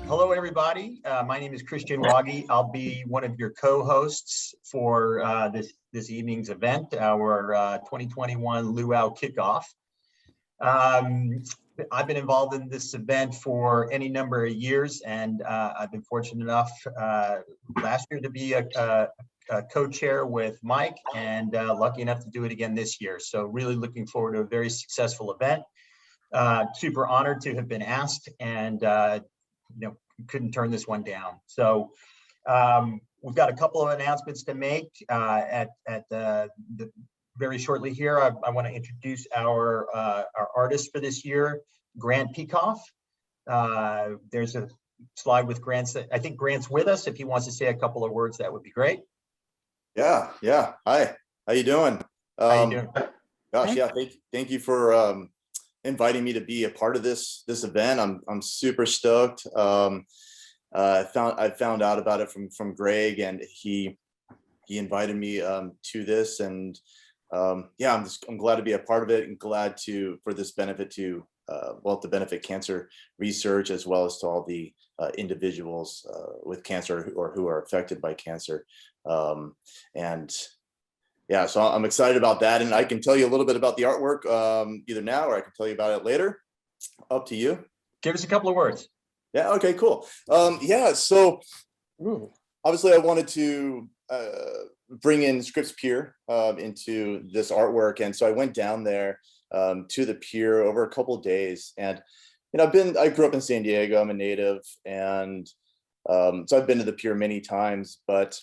Hello, everybody. My name is Christian Wagi. I'll be one of your co-hosts for this evening's event, our 2021 Luau kickoff. I've been involved in this event for any number of years, and I've been fortunate enough last year to be a co-chair with Mike, and lucky enough to do it again this year. So really looking forward to a very successful event. Super honored to have been asked, and couldn't turn this one down. So we've got a couple of announcements to make very shortly here. I want to introduce our artist for this year, Grant Peikoff. There's a slide with Grant's. I think Grant's with us. If he wants to say a couple of words, that would be great. Yeah. Hi, how you doing? How you doing? Gosh, yeah. Thank you for inviting me to be a part of this event. I'm super stoked. I found out about it from Greg, and he invited me to this, and yeah, I'm glad to be a part of it, and glad for this benefit to to benefit cancer research, as well as to all the individuals with cancer or who are affected by cancer. And yeah, so I'm excited about that, and I can tell you a little bit about the artwork either now, or I can tell you about it later. Up to you. Give us a couple of words. Yeah. Okay. Cool. Yeah. So obviously, I wanted to bring in Scripps Pier into this artwork, and so I went down there to the pier over a couple of days, and I grew up in San Diego. I'm a native, and so I've been to the pier many times, but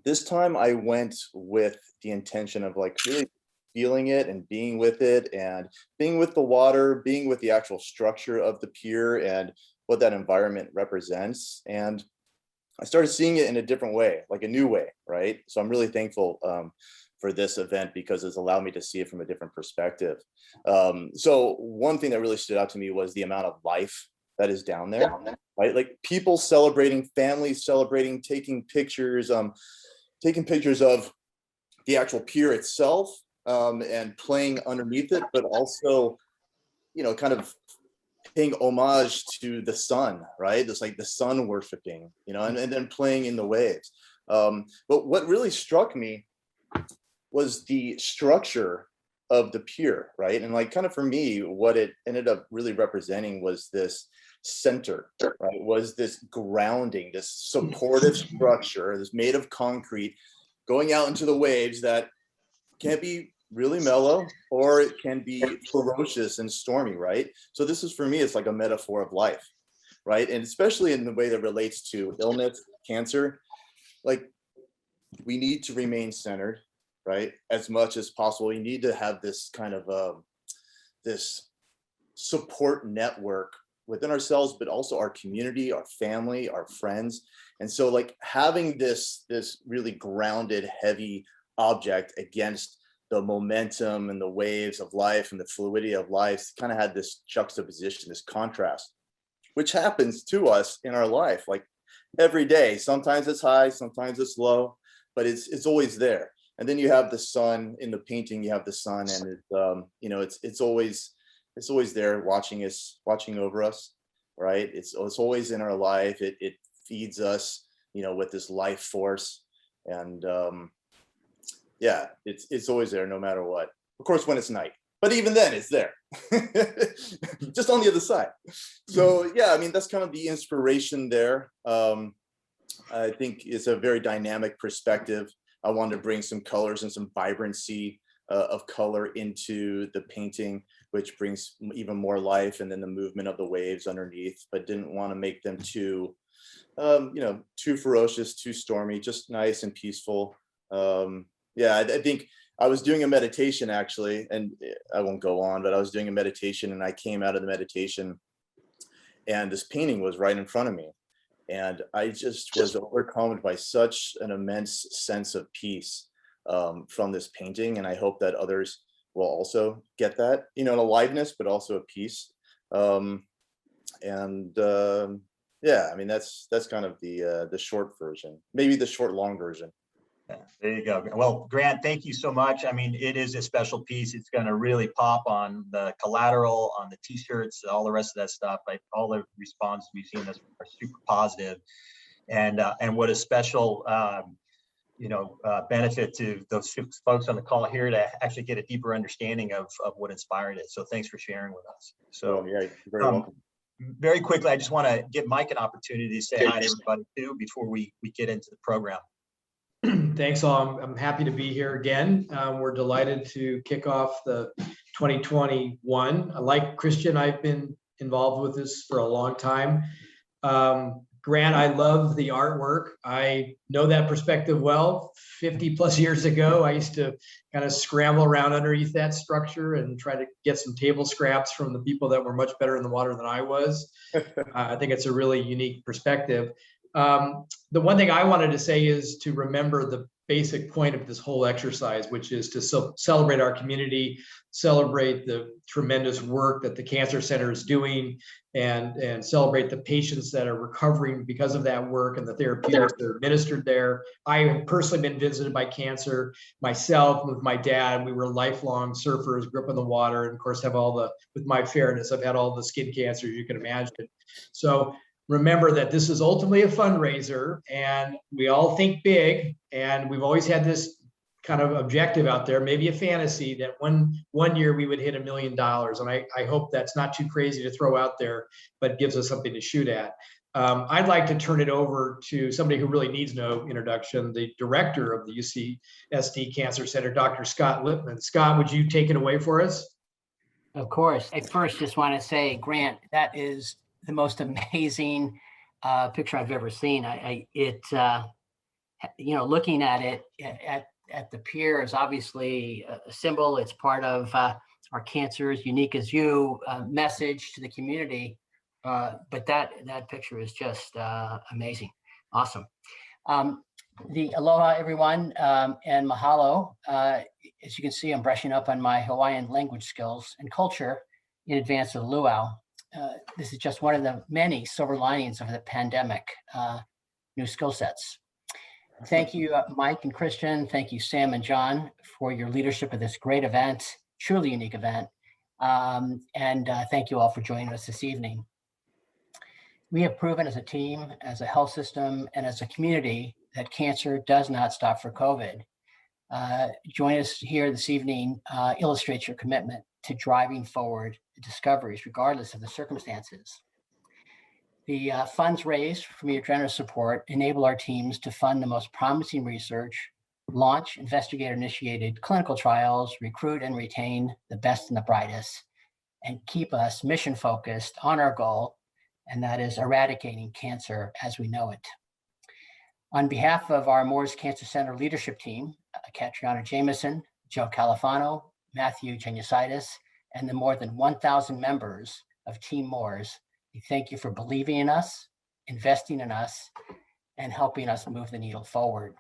this time I went with the intention of really feeling it and being with it, and being with the water, being with the actual structure of the pier and what that environment represents. And I started seeing it in a different way, like a new way, right? So I'm really thankful for this event, because it's allowed me to see it from a different perspective. So one thing that really stood out to me was the amount of life that is down there, right? Like people celebrating, families celebrating, taking pictures of the actual pier itself, and playing underneath it, but also, kind of paying homage to the sun, right? It's like the sun worshiping, and then playing in the waves. But what really struck me was the structure of the pier, right? And kind of for me, what it ended up really representing was this center, right? Was this grounding, this supportive structure that's made of concrete, going out into the waves that can be really mellow, or it can be ferocious and stormy, right? So this is, for me, it's like a metaphor of life, right? And especially in the way that relates to illness, cancer, we need to remain centered, right? As much as possible. You need to have this kind of this support network within ourselves, but also our community, our family, our friends. And so having this really grounded, heavy object against the momentum and the waves of life and the fluidity of life kind of had this juxtaposition, this contrast, which happens to us in our life, every day. Sometimes it's high, sometimes it's low, but it's always there. And then you have the sun in the painting. You have the sun, and it's always there, watching over us, right? It's always in our life. It feeds us, with this life force, and yeah, it's always there, no matter what. Of course, when it's night, but even then, it's there, just on the other side. So yeah, I mean, that's kind of the inspiration there. I think it's a very dynamic perspective. I wanted to bring some colors and some vibrancy of color into the painting, which brings even more life, and then the movement of the waves underneath, but didn't want to make them too ferocious, too stormy, just nice and peaceful. Yeah, I think I was doing a meditation, actually, and I won't go on, but I was doing a meditation, and I came out of the meditation, and this painting was right in front of me. And I just was overcome by such an immense sense of peace from this painting. And I hope that others will also get that, an aliveness, but also a peace. Yeah, I mean, that's kind of the short version, maybe the short long version. Yeah, there you go. Well, Grant, thank you so much. I mean, it is a special piece. It's going to really pop on the collateral, on the t-shirts, all the rest of that stuff. Like all the response we've seen are super positive. And what a special, benefit to those folks on the call here to actually get a deeper understanding of what inspired it. So thanks for sharing with us. So yeah, you're very welcome. Very quickly, I just want to give Mike an opportunity to say hi to everybody too before we get into the program. Thanks all. I'm happy to be here again. We're delighted to kick off the 2021. Like Christian, I've been involved with this for a long time. Grant, I love the artwork. I know that perspective well. 50 plus years ago, I used to kind of scramble around underneath that structure and try to get some table scraps from the people that were much better in the water than I was. I think it's a really unique perspective. The one thing I wanted to say is to remember the basic point of this whole exercise, which is to celebrate our community, celebrate the tremendous work that the Cancer Center is doing, and celebrate the patients that are recovering because of that work and the therapeutics that are administered there. I have personally been visited by cancer myself with my dad. We were lifelong surfers, grew up in the water, and of course have with my fairness, I've had all the skin cancers you can imagine. So remember that this is ultimately a fundraiser, and we all think big, and we've always had this kind of objective out there, maybe a fantasy that one year we would hit $1 million. And I hope that's not too crazy to throw out there, but gives us something to shoot at. I'd like to turn it over to somebody who really needs no introduction, the director of the UCSD Cancer Center, Dr. Scott Lippman. Scott, would you take it away for us? Of course. I first just want to say, Grant, that is the most amazing picture I've ever seen. Looking at it at the pier is obviously a symbol. It's part of our Cancer is Unique as You message to the community. But that picture is just amazing. Awesome. The aloha, everyone, and mahalo. As you can see, I'm brushing up on my Hawaiian language skills and culture in advance of the luau. This is just one of the many silver linings of the pandemic, new skill sets. Thank you, Mike and Christian. Thank you, Sam and John, for your leadership of this great event, truly unique event. And thank you all for joining us this evening. We have proven as a team, as a health system, and as a community that cancer does not stop for COVID. Join us here this evening illustrates your commitment to driving forward discoveries, regardless of the circumstances. The funds raised from your generous support enable our teams to fund the most promising research, launch investigator-initiated clinical trials, recruit and retain the best and the brightest, and keep us mission-focused on our goal, and that is eradicating cancer as we know it. On behalf of our Moores Cancer Center leadership team, Catriona Jameson, Joe Califano, Matthew Genusitis, and the more than 1,000 members of Team Moores, we thank you for believing in us, investing in us, and helping us move the needle forward.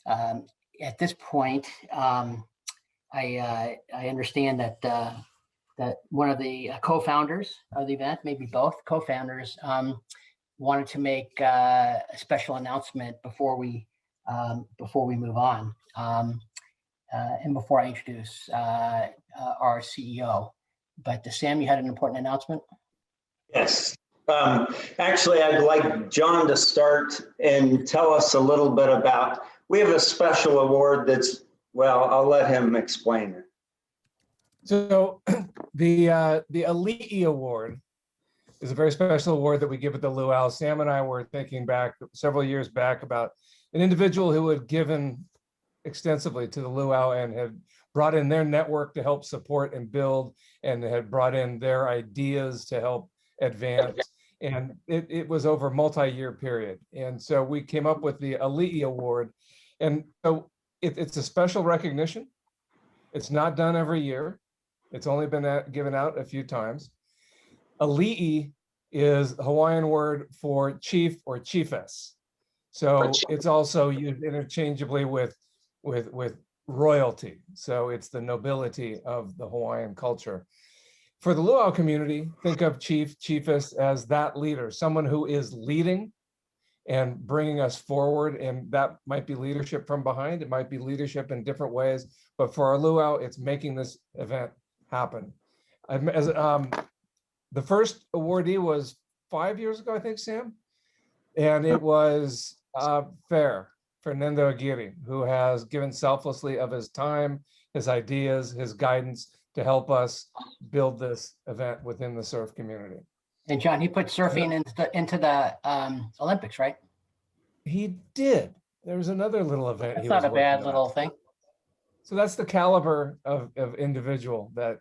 At this point, I understand that one of the co-founders of the event, maybe both co-founders, wanted to make a special announcement before we move on, and before I introduce our CEO. But Sam, you had an important announcement? Yes. Actually, I'd like John to start and tell us a little bit about, we have a special award that's, well, I'll let him explain it. So the Elite Award is a very special award that we give at the Luau. Sam and I were thinking back several years back about an individual who had given extensively to the Luau and had brought in their network to help support and build, and had brought in their ideas to help advance. And it was over a multi-year period. And so we came up with the Elite Award. And so it's a special recognition. It's not done every year. It's only been given out a few times. Ali'i is the Hawaiian word for chief or chiefess. So it's also used interchangeably with royalty. So it's the nobility of the Hawaiian culture. For the Luau community, think of chief, chiefess as that leader, someone who is leading and bringing us forward. And that might be leadership from behind. It might be leadership in different ways. But for our luau, it's making this event happen. The first awardee was 5 years ago, I think, Sam. And it was Fernando Aguirre, who has given selflessly of his time, his ideas, his guidance to help us build this event within the surf community. And John, he put surfing into the Olympics, right? He did. There was another little event. That's he not was a bad working on. little thing. So that's the caliber of individual that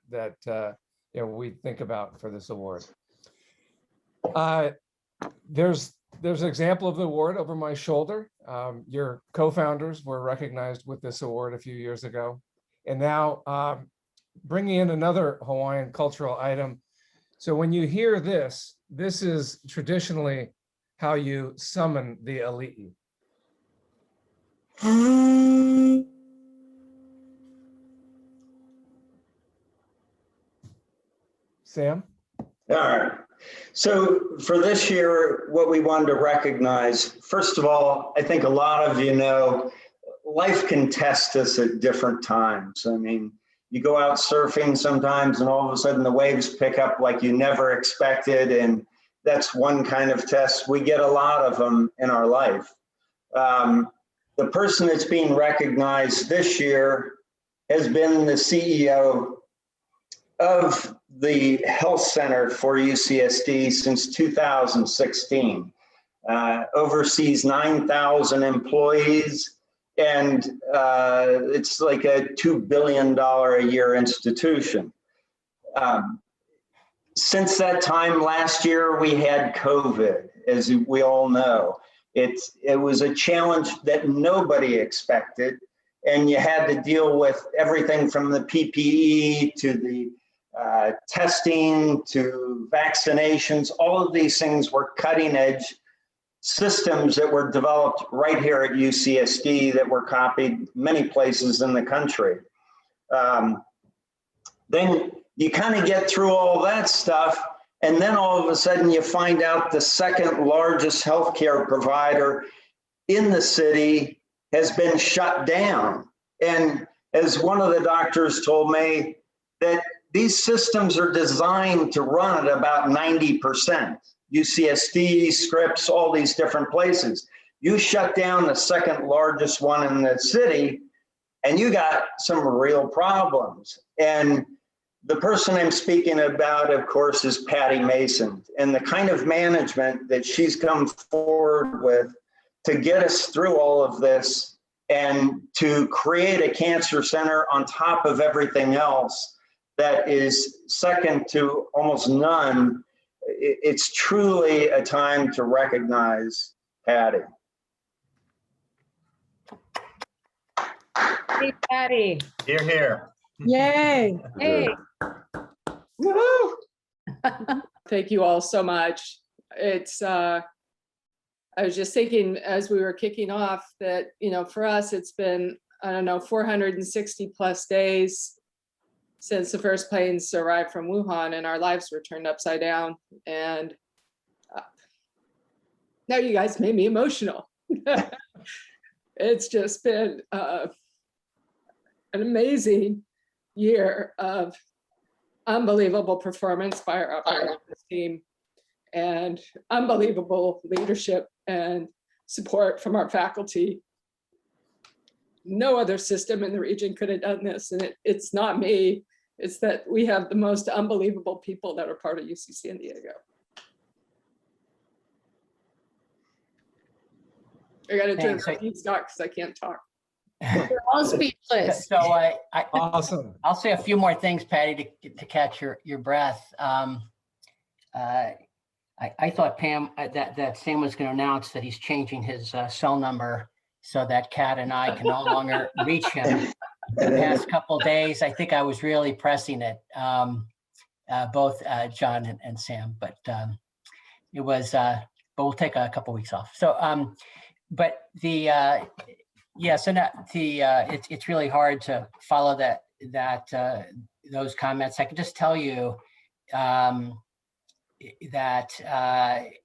we think about for this award. There's an example of the award over my shoulder. Your co-founders were recognized with this award a few years ago. And now bringing in another Hawaiian cultural item. So when you hear this, this is traditionally how you summon the ali'i. Sam? All right. So for this year, what we wanted to recognize, first of all, I think a lot of you know, life can test us at different times. I mean, you go out surfing sometimes and all of a sudden the waves pick up like you never expected. And that's one kind of test. We get a lot of them in our life. The person that's being recognized this year has been the CEO of the health center for UCSD since 2016, oversees 9,000 employees, and it's like a $2 billion a year institution. Since that time last year, we had COVID, as we all know. It was a challenge that nobody expected, and you had to deal with everything from the PPE to the testing to vaccinations. All of these things were cutting edge systems that were developed right here at UCSD that were copied many places in the country. Then you kind of get through all that stuff, and then all of a sudden you find out the second largest healthcare provider in the city has been shut down. And as one of the doctors told me, that these systems are designed to run at about 90%. UCSD, Scripps, all these different places. You shut down the second largest one in the city, and you got some real problems. And the person I'm speaking about, of course, is Patty Mason, and the kind of management that she's come forward with to get us through all of this and to create a cancer center on top of everything else that is second to almost none. It's truly a time to recognize Patty. Hey, Patty. Here, here. Yay. Hey. Woo-hoo! Thank you all so much. It's I was just thinking as we were kicking off that, you know, for us, it's been, I don't know, 460 plus days since the first planes arrived from Wuhan and our lives were turned upside down. And now you guys made me emotional. It's just been an amazing year of unbelievable performance by our operations team and unbelievable leadership and support from our faculty. No other system in the region could have done this. And it's not me, it's that we have the most unbelievable people that are part of UC San Diego. I gotta turn to feedstock because I can't talk. We're all speechless. So Awesome. I'll say a few more things, Patty, to catch your breath. I thought, Pam, that Sam was going to announce that he's changing his cell number so that Kat and I can no longer reach him. The past couple of days, I think I was really pressing it, both John and Sam, but it was, but we'll take a couple of weeks off. So, but the, yeah, so now it's really hard to follow those comments. I can just tell you that,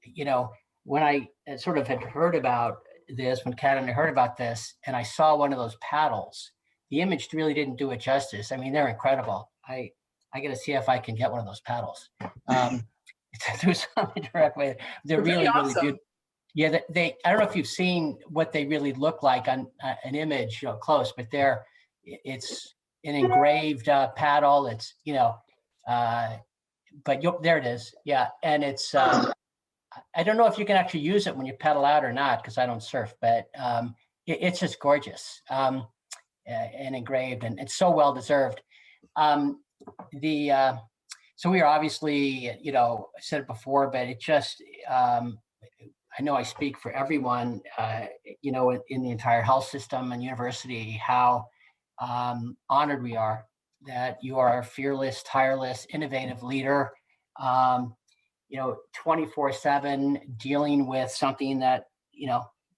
you know, when I sort of had heard about this, when Kat and I heard about this, and I saw one of those paddles, the image really didn't do it justice. I mean, they're incredible. I got to see if I can get one of those paddles through some indirect way. They're really, really awesome. good. Yeah, I don't know if you've seen what they really look like on an image, close, but it's an engraved paddle. It's, but there it is. Yeah. And it's, I don't know if you can actually use it when you pedal out or not, because I don't surf, but it's just gorgeous and engraved, and it's so well deserved. So we are obviously, I said it before, but it just, I know I speak for everyone, in the entire health system and university, how honored we are that you are a fearless, tireless, innovative leader, 24/7 dealing with something that,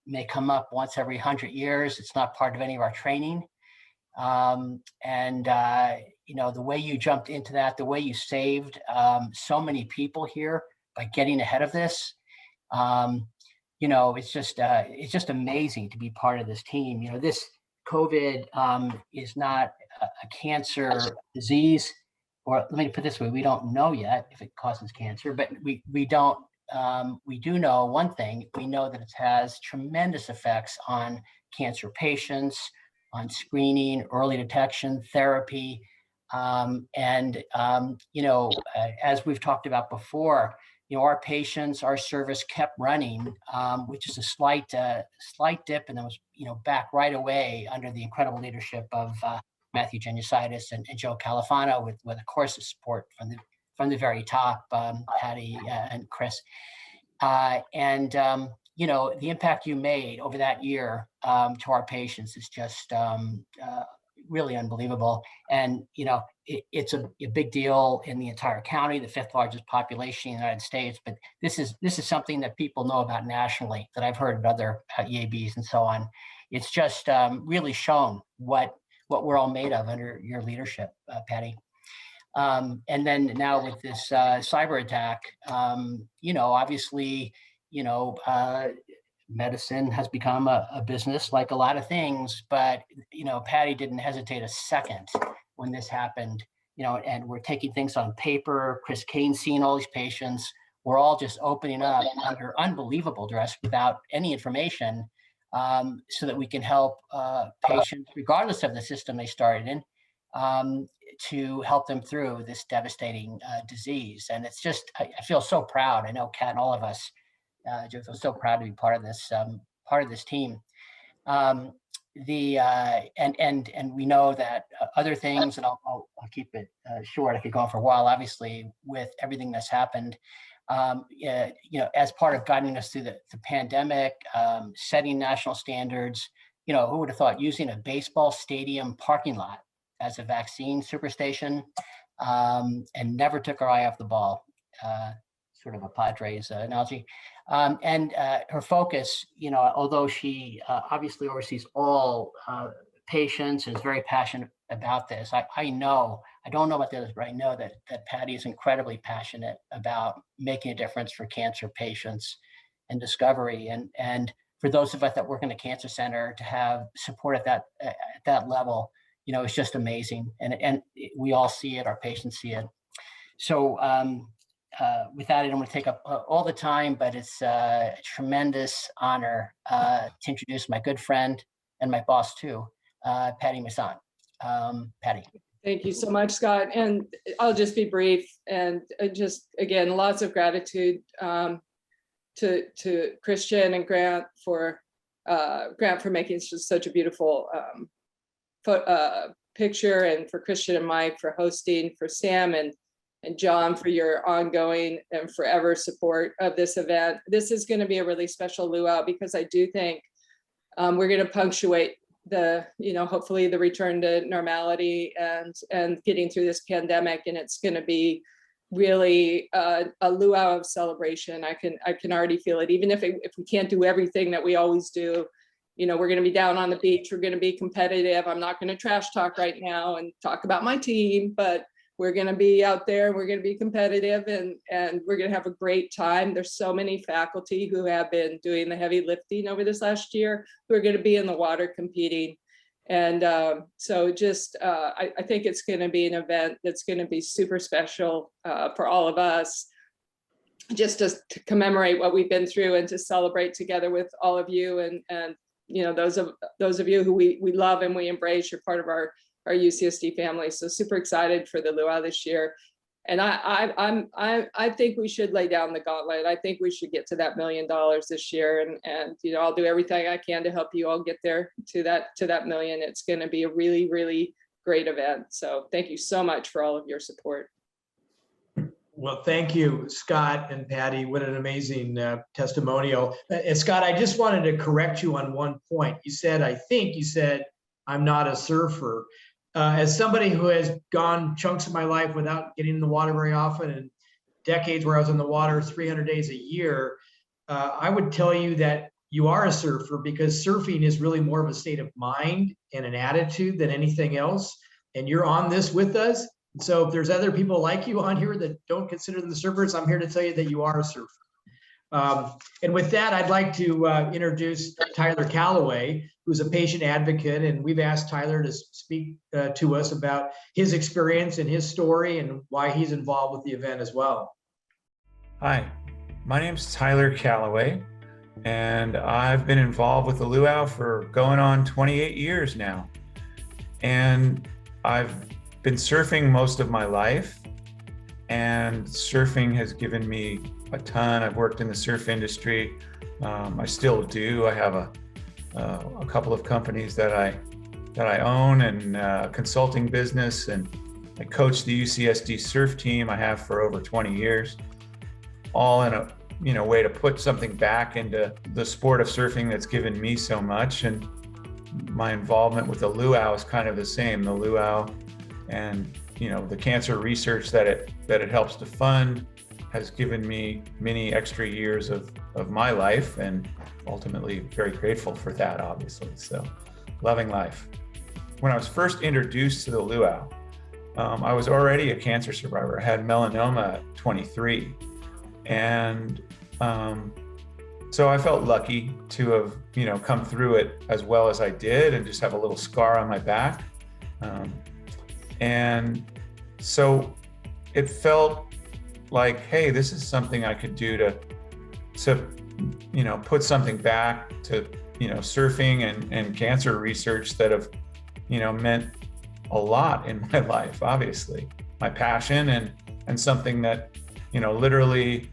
may come up once every 100 years. It's not part of any of our training. The way you jumped into that, the way you saved so many people here by getting ahead of this, it's just amazing to be part of this team. This COVID is not a cancer disease, or let me put it this way: we don't know yet if it causes cancer, but we do know one thing. We know that it has tremendous effects on cancer patients, on screening, early detection, therapy, as we've talked about before, our patients, our service kept running, which is a slight dip, and then was back right away under the incredible leadership of Matthew Genucitis and Joe Califano, with of course the support from the very top, Patty and Chris, the impact you made over that year to our patients is just really unbelievable. And, it's a big deal in the entire county, the 5th largest population in the United States. But this is something that people know about nationally, that I've heard at other EABs and so on. It's just really shown what we're all made of under your leadership, Patty. And then now with this cyber attack, obviously, medicine has become a business like a lot of things, but, Patty didn't hesitate a second when this happened, and we're taking things on paper. Chris Kane's seeing all these patients. We're all just opening up under unbelievable duress without any information, so that we can help patients, regardless of the system they started in, to help them through this devastating disease. And it's just, I feel so proud. I know Kat and all of us, Joe, feel so proud to be part of this team. And we know that other things, and I'll keep it short. I could go on for a while, obviously, with everything that's happened. As part of guiding us through the pandemic, setting national standards, who would have thought using a baseball stadium parking lot as a vaccine superstation, and never took our eye off the ball, sort of a Padres analogy. And her focus, although she obviously oversees all patients and is very passionate about this, I don't know about the others, but I know that Patty is incredibly passionate about making a difference for cancer patients and discovery. And for those of us that work in the cancer center, to have support at that level, it's just amazing. And we all see it, our patients see it. So with that, I don't want to take up all the time, but it's a tremendous honor to introduce my good friend and my boss too, Patty Masson. Patty. Thank you so much, Scott. And I'll just be brief, and just, again, lots of gratitude to Christian and Grant for making such a beautiful picture, and for Christian and Mike for hosting, for Sam and John for your ongoing and forever support of this event. This is going to be a really special luau, because I do think we're going to punctuate the, hopefully the return to normality and getting through this pandemic. And it's going to be really a luau of celebration. I can already feel it. Even if we can't do everything that we always do, we're going to be down on the beach. We're going to be competitive. I'm not going to trash talk right now and talk about my team, but we're going to be out there, we're going to be competitive, and we're going to have a great time. There's so many faculty who have been doing the heavy lifting over this last year who are going to be in the water competing. And so just, I think it's going to be an event that's going to be super special for all of us, just to commemorate what we've been through and to celebrate together with all of you. And you know, those of you who we love and we embrace, you're part of our UCSD family. So super excited for the Luau this year. And I think we should lay down the gauntlet. I think we should get to that $1 million this year. And you know, I'll do everything I can to help you all get there to that million. It's going to be a really, really great event. So thank you so much for all of your support. Well, thank you, Scott and Patty. What an amazing testimonial. And Scott, I just wanted to correct you on one point. I think you said, I'm not a surfer. As somebody who has gone chunks of my life without getting in the water very often, and decades where I was in the water 300 days a year, I would tell you that you are a surfer, because surfing is really more of a state of mind and an attitude than anything else. And you're on this with us. So if there's other people like you on here that don't consider them the surfers, I'm here to tell you that you are a surfer. And with that, I'd like to introduce Tyler Calloway, who's a patient advocate, and we've asked Tyler to speak to us about his experience and his story and why he's involved with the event as well. Hi, my name's Tyler Calloway, and I've been involved with the Luau for going on 28 years now. And I've been surfing most of my life, and surfing has given me a ton. I've worked in the surf industry. I still do. I have a couple of companies that I own, and a consulting business, and I coach the UCSD surf team. I have for over 20 years, all in a way to put something back into the sport of surfing that's given me so much. And my involvement with the Luau is kind of the same. The Luau and the cancer research that it helps to fund has given me many extra years of my life, and ultimately very grateful for that, obviously. So loving life. When I was first introduced to the Luau, I was already a cancer survivor. I had melanoma at 23. And so I felt lucky to have, come through it as well as I did, and just have a little scar on my back. And so it felt like, hey, this is something I could do to put something back to, surfing and cancer research that have, meant a lot in my life, obviously. My passion and something that, literally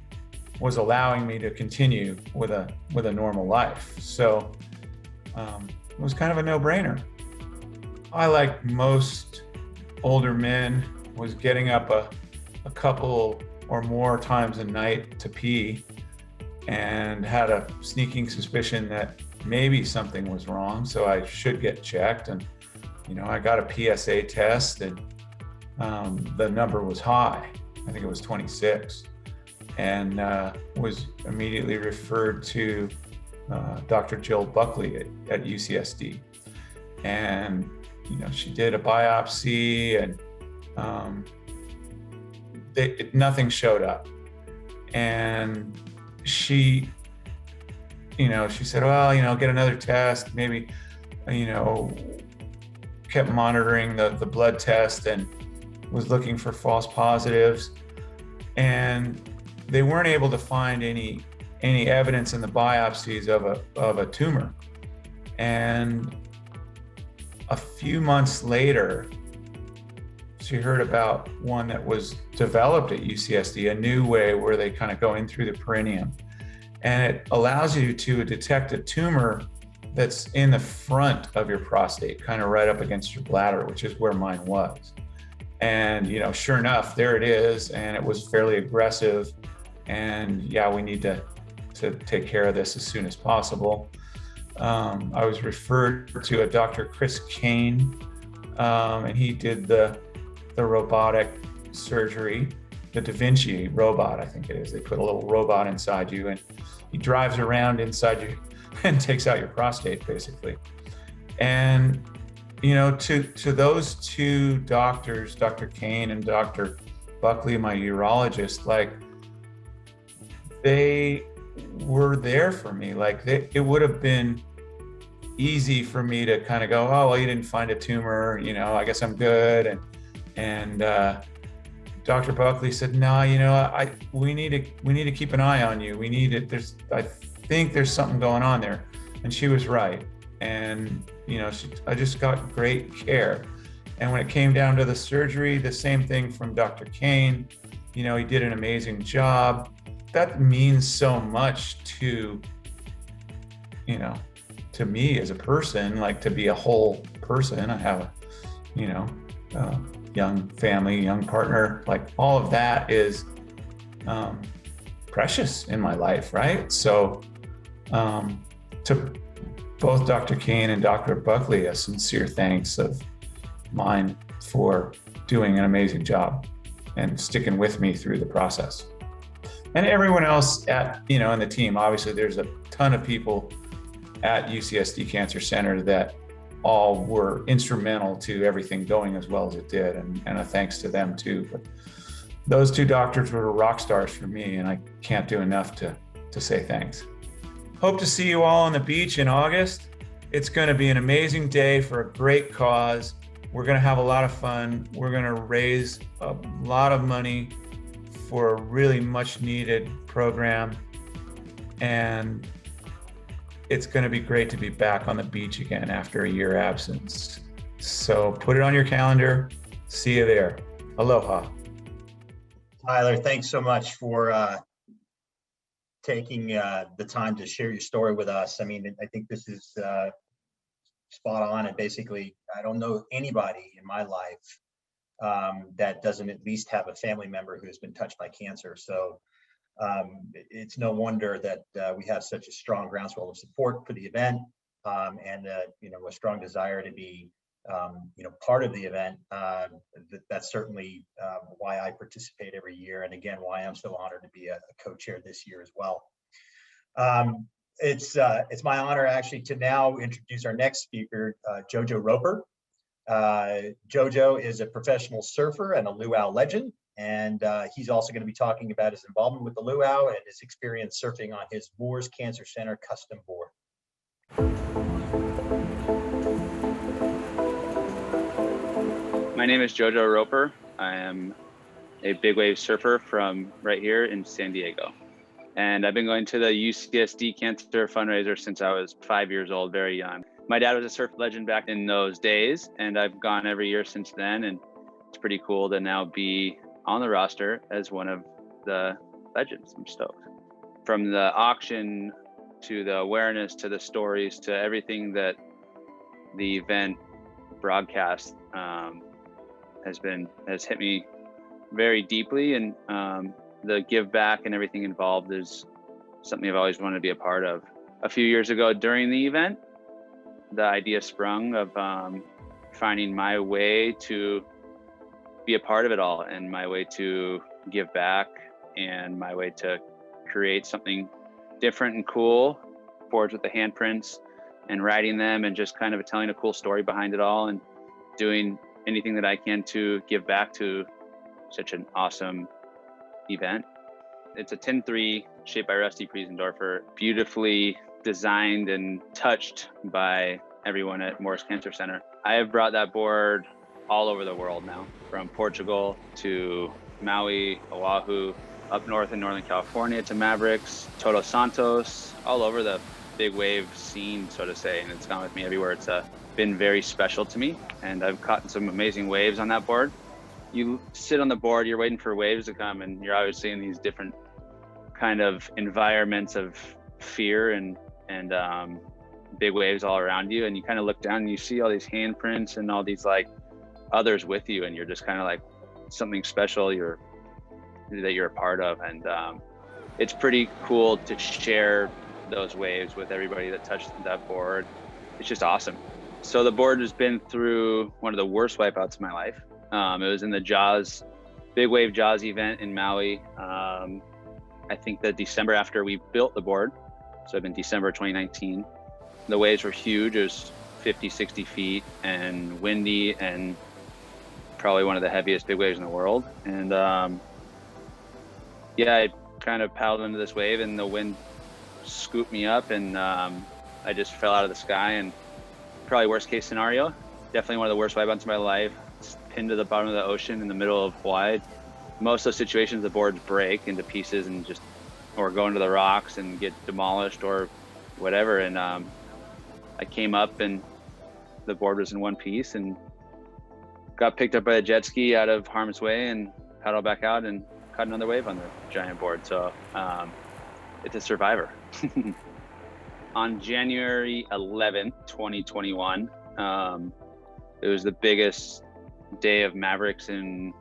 was allowing me to continue with a normal life. So it was kind of a no-brainer. I, like most older men, was getting up a couple or more times a night to pee, and had a sneaking suspicion that maybe something was wrong, so I should get checked. And I got a PSA test, and the number was high. I think it was 26, and was immediately referred to Dr. Jill Buckley at UCSD. And she did a biopsy, and nothing showed up. And she said, well, get another test, maybe, kept monitoring the blood test and was looking for false positives. And they weren't able to find any evidence in the biopsies of a tumor. And a few months later, she heard about one that was developed at UCSD, a new way where they kind of go in through the perineum. And it allows you to detect a tumor that's in the front of your prostate, kind of right up against your bladder, which is where mine was. And, sure enough, there it is. And it was fairly aggressive. And yeah, we need to take care of this as soon as possible. I was referred to a Dr. Chris Kane, and he did the robotic surgery, the Da Vinci robot, I think it is. They put a little robot inside you, and he drives around inside you and takes out your prostate, basically. And you know, to those two doctors, Dr. Kane and Dr. Buckley, my urologist, like they were there for me. Like it would have been easy for me to kind of go, oh, well, you didn't find a tumor, you know, I guess I'm good. And Dr. Buckley said, no, you know, we need to keep an eye on you. I think there's something going on there. And she was right. And, you know, I just got great care. And when it came down to the surgery, the same thing from Dr. Kane, you know, he did an amazing job. That means so much to, you know, to me as a person, like to be a whole person. I have a, you know, young family, young partner, like all of that is precious in my life, right? So to both Dr. Kane and Dr. Buckley, a sincere thanks of mine for doing an amazing job and sticking with me through the process. And everyone else at, you know, in the team, obviously there's a ton of people at UCSD Cancer Center that all were instrumental to everything going as well as it did. And a thanks to them too. But those two doctors were rock stars for me, and I can't do enough to say thanks. Hope to see you all on the beach in August. It's going to be an amazing day for a great cause. We're going to have a lot of fun. We're going to raise a lot of money for a really much needed program. And it's going to be great to be back on the beach again after a year absence. So put it on your calendar. See you there. Aloha. Tyler, thanks so much for taking the time to share your story with us. I mean, I think this is spot on. And basically, I don't know anybody in my life that doesn't at least have a family member who's been touched by cancer. So it's no wonder that we have such a strong groundswell of support for the event, and you know, a strong desire to be you know, part of the event. That's certainly why I participate every year, and again, why I'm so honored to be a co-chair this year as well. It's my honor actually to now introduce our next speaker, Jojo Roper. Jojo is a professional surfer and a Luau legend. And he's also going to be talking about his involvement with the Luau and his experience surfing on his Moores Cancer Center custom board. My name is Jojo Roper. I am a big wave surfer from right here in San Diego. And I've been going to the UCSD Cancer fundraiser since I was 5 years old, very young. My dad was a surf legend back in those days, and I've gone every year since then. And it's pretty cool to now be on the roster as one of the legends. I'm stoked. From the auction to the awareness to the stories to everything that the event broadcast has hit me very deeply, and the give back and everything involved is something I've always wanted to be a part of. A few years ago during the event, the idea sprung of finding my way to be a part of it all, and my way to give back, and my way to create something different and cool, boards with the handprints and writing them, and just kind of telling a cool story behind it all, and doing anything that I can to give back to such an awesome event. It's a 10-3 shaped by Rusty Priesendorfer, beautifully designed and touched by everyone at Moores Cancer Center. I have brought that board all over the world now, from Portugal to Maui, Oahu, up north in Northern California to Mavericks, Todos Santos, all over the big wave scene, so to say, and it's gone with me everywhere. It's been very special to me, and I've caught some amazing waves on that board. You sit on the board, you're waiting for waves to come, and you're obviously in these different kind of environments of fear and big waves all around you, and you kind of look down and you see all these handprints and all these like others with you, and you're just kind of like something special that you're a part of, and it's pretty cool to share those waves with everybody that touched that board. It's just awesome. So the board has been through one of the worst wipeouts of my life. It was in the Jaws, big wave Jaws event in Maui. I think the December after we built the board, so in December 2019, the waves were huge. It was 50, 60 feet and windy and probably one of the heaviest big waves in the world. And yeah, I kind of paddled into this wave and the wind scooped me up and I just fell out of the sky. And probably worst case scenario, definitely one of the worst wave bounds of my life, pinned to the bottom of the ocean in the middle of Hawaii. Most of those situations, the boards break into pieces and just, or go into the rocks and get demolished or whatever. And I came up and the board was in one piece and got picked up by a jet ski out of harm's way and paddled back out and caught another wave on the giant board. So it's a survivor. On January 11th, 2021, it was the biggest day of Mavericks in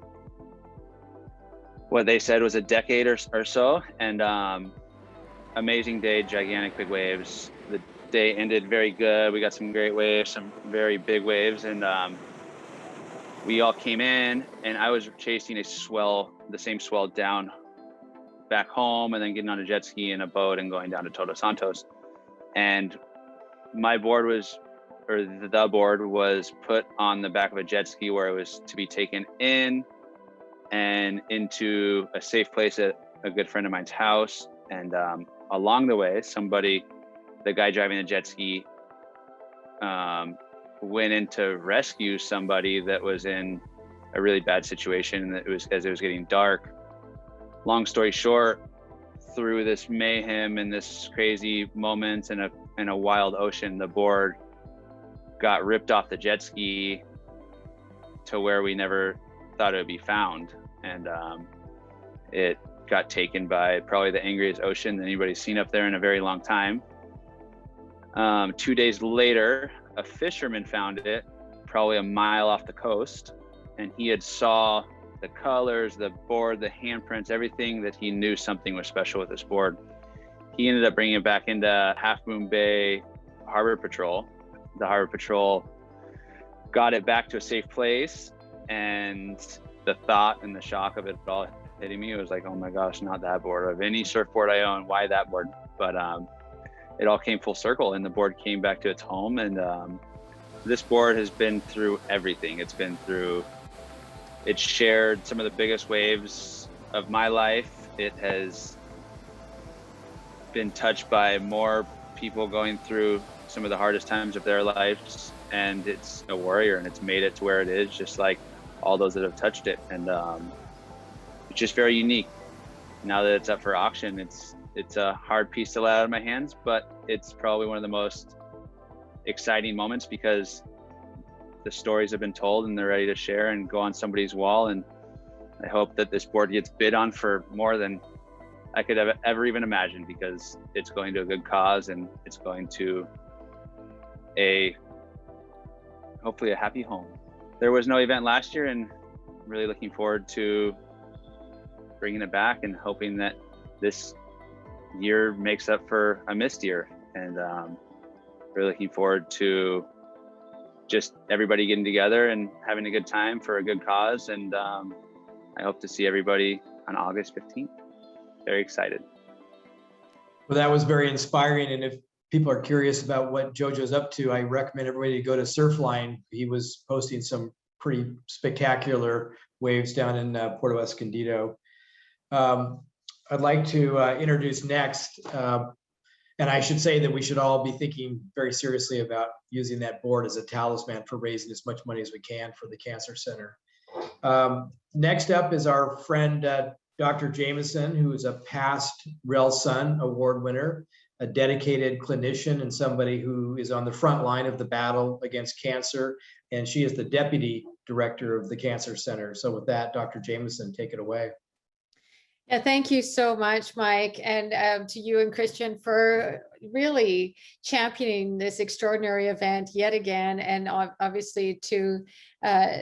what they said was a decade or so. And amazing day, gigantic big waves. The day ended very good. We got some great waves, some very big waves. And we all came in and I was chasing a swell, the same swell down back home and then getting on a jet ski and a boat and going down to Todos Santos. And my board was, or the board was put on the back of a jet ski where it was to be taken in and into a safe place at a good friend of mine's house. And along the way, the guy driving the jet ski went in to rescue somebody that was in a really bad situation. And it was as it was getting dark. Long story short, through this mayhem and this crazy moments in a wild ocean, the board got ripped off the jet ski to where we never thought it would be found. And it got taken by probably the angriest ocean that anybody's seen up there in a very long time. 2 days later, a fisherman found it probably a mile off the coast, and he had saw the colors, the board, the handprints, everything that he knew something was special with this board. He ended up bringing it back into Half Moon Bay Harbor Patrol. The Harbor Patrol got it back to a safe place, and the thought and the shock of it all hitting me, it was like, oh my gosh, not that board. Of any surfboard I own, why that board? But it all came full circle and the board came back to its home. And this board has been through everything. It's shared some of the biggest waves of my life. It has been touched by more people going through some of the hardest times of their lives, and it's a warrior and it's made it to where it is, just like all those that have touched it. And it's just very unique. Now that it's up for auction, it's a hard piece to let out of my hands, but it's probably one of the most exciting moments because the stories have been told and they're ready to share and go on somebody's wall. And I hope that this board gets bid on for more than I could have ever even imagined, because it's going to a good cause and it's going to hopefully a happy home. There was no event last year, and I'm really looking forward to bringing it back and hoping that this year makes up for a missed year. And really looking forward to just everybody getting together and having a good time for a good cause. And I hope to see everybody on August 15th. Very excited. Well, that was very inspiring. And if people are curious about what JoJo's up to, I recommend everybody to go to Surfline. He was posting some pretty spectacular waves down in Puerto Escondido. I'd like to introduce next, and I should say that we should all be thinking very seriously about using that board as a talisman for raising as much money as we can for the Cancer Center. Next up is our friend, Dr. Jameson, who is a past REL-SUN award winner, a dedicated clinician and somebody who is on the front line of the battle against cancer. And she is the deputy director of the Cancer Center. So with that, Dr. Jameson, take it away. Yeah, thank you so much, Mike, and to you and Christian for really championing this extraordinary event yet again, and obviously to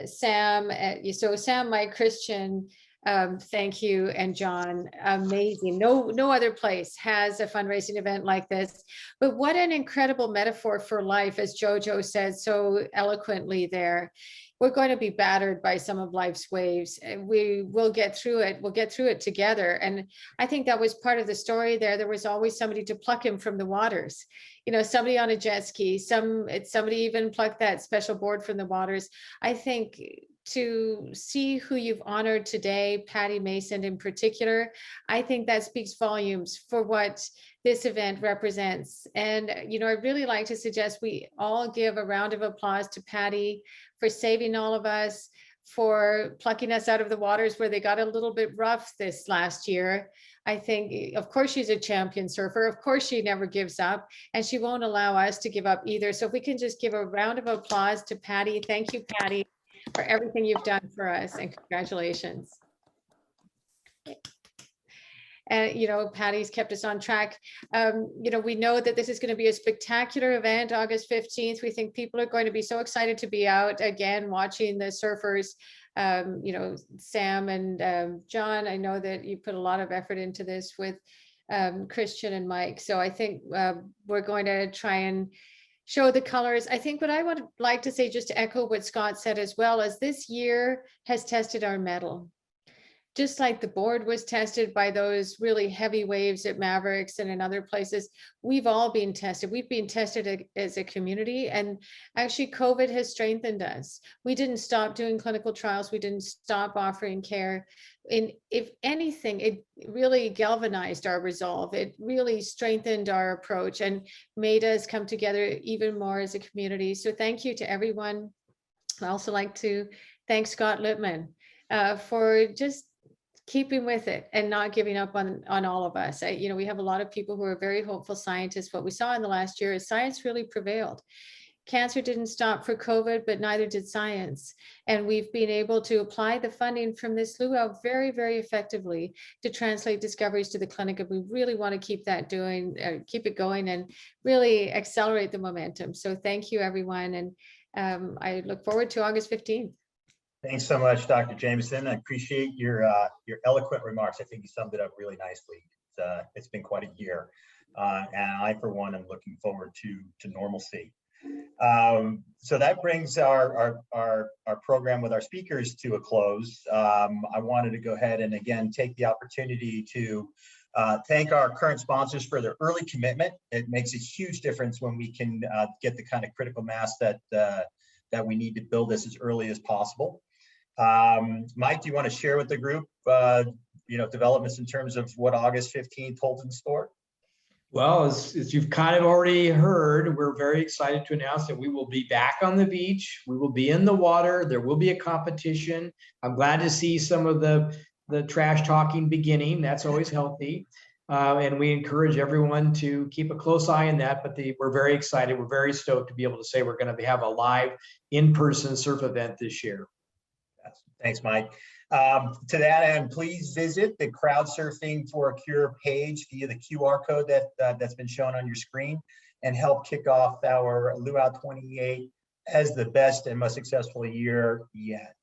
Sam. So Sam, Mike, Christian, Thank you, and John, amazing. No other place has a fundraising event like this, but what an incredible metaphor for life, as Jojo said so eloquently there. We're going to be battered by some of life's waves, and we will get through it. We'll get through it together. And I think that was part of the story there. There was always somebody to pluck him from the waters. You know, somebody on a jet ski, somebody even plucked that special board from the waters. I think to see who you've honored today, Patty Mason in particular, I think that speaks volumes for what this event represents. And, you know, I'd really like to suggest we all give a round of applause to Patty for saving all of us, for plucking us out of the waters where they got a little bit rough this last year. I think, of course, she's a champion surfer. Of course, she never gives up, and she won't allow us to give up either. So if we can just give a round of applause to Patty. Thank you, Patty, for everything you've done for us, and congratulations. And, you know, Patty's kept us on track. You know, we know that this is going to be a spectacular event, August 15th. We think people are going to be so excited to be out again, watching the surfers. You know, Sam and John, I know that you put a lot of effort into this with Christian and Mike. So I think we're going to try and show the colors. I think what I would like to say, just to echo what Scott said as well, is this year has tested our mettle. Just like the board was tested by those really heavy waves at Mavericks and in other places, we've all been tested. We've been tested as a community, and actually COVID has strengthened us. We didn't stop doing clinical trials. We didn't stop offering care. And if anything, it really galvanized our resolve. It really strengthened our approach and made us come together even more as a community. So thank you to everyone. I also like to thank Scott Lippman for just keeping with it and not giving up on all of us. You know, we have a lot of people who are very hopeful scientists. What we saw in the last year is science really prevailed. Cancer didn't stop for COVID, but neither did science. And we've been able to apply the funding from this Luau very, very effectively to translate discoveries to the clinic. And we really want to keep that keep it going and really accelerate the momentum. So thank you, everyone. And I look forward to August 15th. Thanks so much, Dr. Jameson. I appreciate your eloquent remarks. I think you summed it up really nicely. It's been quite a year, and I, for one, am looking forward to normalcy. So that brings our program with our speakers to a close. I wanted to go ahead and again take the opportunity to thank our current sponsors for their early commitment. It makes a huge difference when we can get the kind of critical mass that we need to build this as early as possible. Mike, do you want to share with the group, you know, developments in terms of what August 15th holds in store? Well, as you've kind of already heard, we're very excited to announce that we will be back on the beach. We will be in the water. There will be a competition. I'm glad to see some of the trash talking beginning. That's always healthy. And we encourage everyone to keep a close eye on that, but we're very excited. We're very stoked to be able to say we're going to have a live in-person surf event this year. Thanks, Mike. To that end, please visit the Crowd Surfing for a Cure page via the QR code that's been shown on your screen and help kick off our Luau 28 as the best and most successful year yet.